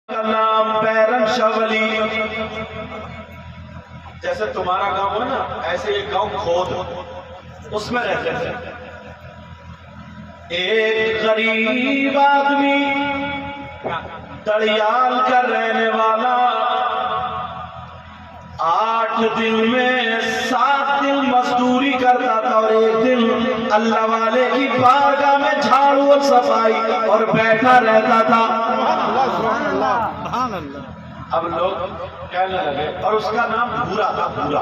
का नाम बैरम शावली। जैसे तुम्हारा गांव है ना, ऐसे एक गांव खोद, उसमें रहते थे। एक गरीब आदमी तड़ियाल का रहने वाला 8 दिन में 7 दिन मजदूरी करता था और एक दिन अल्लाह वाले की बारगाह में झाड़ू और सफाई और बैठा रहता था। अब लोग कहने लगे, और उसका नाम भूरा था। भूरा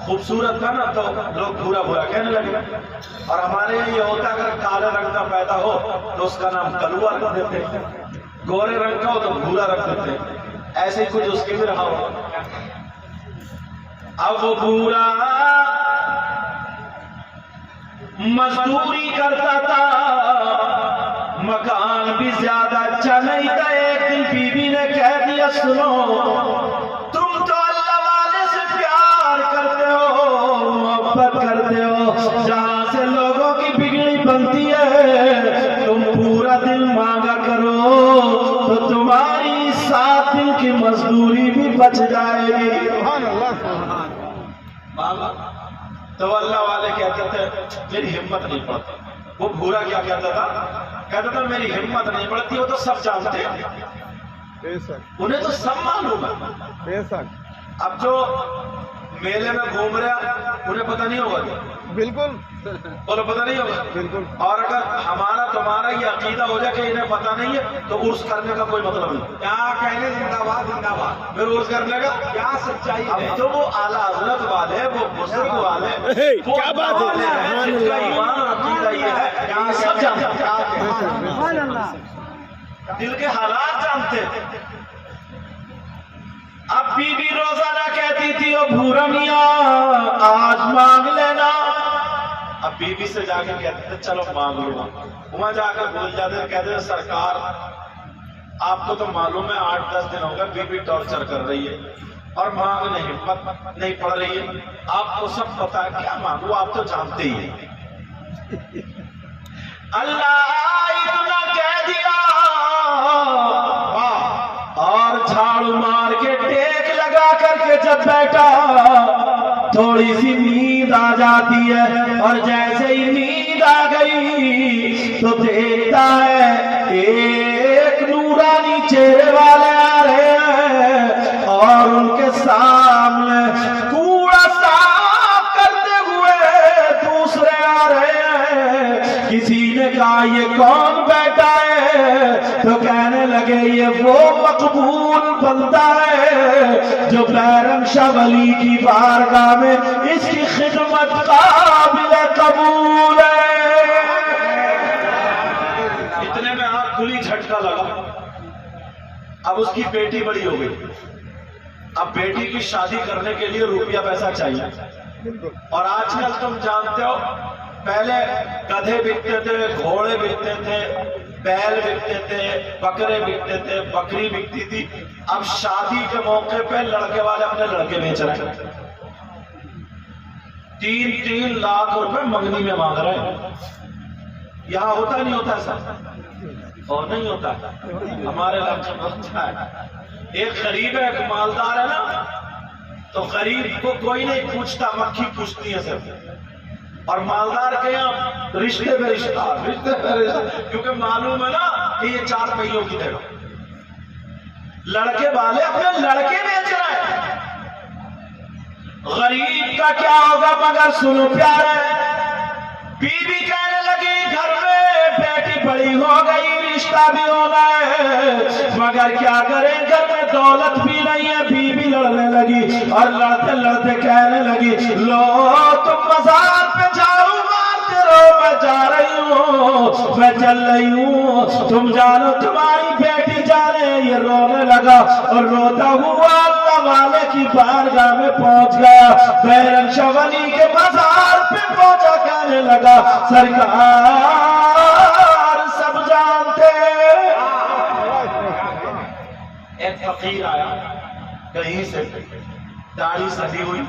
खूबसूरत था ना, तो लोग भूरा भूरा कहने लगे। और हमारे ये होता, अगर काले रंग का पैदा हो तो उसका नाम कलुआ रख देते, गोरे रंग का हो तो भूरा रख देते। ऐसे कुछ उसके भी रहा हो। अब वो भूरा मजदूरी करता था, मकान भी ज्यादा अच्छा नहीं था। एक दिन बीवी ने कह दिया, सुनो, तुम तो अल्लाह वाले से प्यार करते हो, मोहब्बत करते हो, जहां से लोगों की बिगड़ी बनती है, तुम पूरा दिन मांगा करो तो तुम्हारी 7 दिन की मजदूरी भी बच जाएगी। तो अल्लाह वाले कहते थे, मेरी हिम्मत नहीं पड़ती। वो भूरा क्या कहता था? कहता था, मेरी हिम्मत नहीं पड़ती। वो तो सब जानते हैं, उन्हें तो सब मालूम है। अब जो मेले में घूम रहा, उन्हें पता नहीं होगा। बिल्कुल, बोलो, पता नहीं होगा। बिल्कुल। और अगर हमारा तुम्हारा ये अकीदा हो जाए कि इन्हें पता नहीं है, तो उर्स करने का कोई मतलब नहीं। क्या कहने, जिंदाबाद जिंदाबाद, फिर उर्स करने का क्या सच्चाई है? अब तो वो आला हजरत वाले, वो बुजुर्ग वाले, क्या बात है, जिनका ईमान और अकीदा ये है, क्या सब जानते हैं, दिल के हालात जानते हैं। अब बीबी रोजाना कहती थी, ओ भूरा मियां आज मांग लेना। अब बीबी से जाकर कहते थे, चलो मांग लूंगा। वहां जाकर भूल जाते, कहते सरकार आपको तो मालूम है 8-10 दिन हो गए बीबी टॉर्चर कर रही है और मांगने हिम्मत नहीं पड़ रही है। आपको सब पता है, क्या मांगू, आप तो जानते ही हैं। अल्लाह इतना कह दिया और झाड़ू मार के टेक लगा करके जब बैठा, थोड़ी सी नींद आ जाती है। और जैसे ही नींद आ गई तो देखता है एक नूरानी चेहरे वाले आ रहे हैं और उनके सामने कूड़ा साफ करते हुए दूसरे आ रहे हैं। किसी ने कहा, ये कौन बैठा है? तो कहने लगे, ये वो मकबूल बंदा है जो बैरम शावली की बारगाह में इसकी खिदमत काबिल कबूल है। इतने में आंख खुली, झटका लगा। अब उसकी बेटी बड़ी हो गई। अब बेटी की शादी करने के लिए रुपया पैसा चाहिए। और आजकल तुम जानते हो, पहले गधे बिकते थे, घोड़े बिकते थे, बैल बिकते थे, बकरे बिकते थे, बकरी बिकती थी। अब शादी के मौके पे लड़के वाले अपने लड़के बेच रहे हैं। 3-3 लाख रुपए मंगनी में मांग रहे हैं। यहाँ होता नहीं होता ऐसा? और नहीं होता, हमारे इलाके में होता है। एक गरीब है, एक मालदार है ना, तो गरीब को कोई नहीं पूछता, मक्खी पूछती है सिर्फ। और मालदार के यहाँ रिश्ते पे रिश्ता, रिश्ते पे रिश्ता, क्योंकि मालूम है ना कि ये 4 पहियों की जगह। लड़के वाले अपने लड़के बेच रहे हैं। गरीब का क्या होगा? मगर सुनो प्यारे, बीवी कहने लगी, घर में बेटी बड़ी हो गई, रिश्ता भी होना है, मगर क्या करें, घर में दौलत भी नहीं है। बीवी लड़ने लगी और लड़ते लड़ते कहने लगी, लो तुम मज़ार पे झाड़ू मारते रहो, मैं जा रही हूँ, मैं चल रही हूँ, तुम जानो तुम्हारी बेटी जाने। ये रोने लगा और रोता हुआ अल्लाह वाले की बारगाह में पहुंच गया। बैरम शावली के मज़ार पे पहुंचा, कहने लगा, सरकार सब जानते। एक फकीर आया कहीं से, दाढ़ी सजी हुई,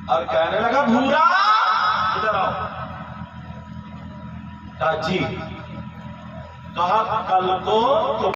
और कहने लगा, भूरा इधर आओ। कहा जी। कहा, कल को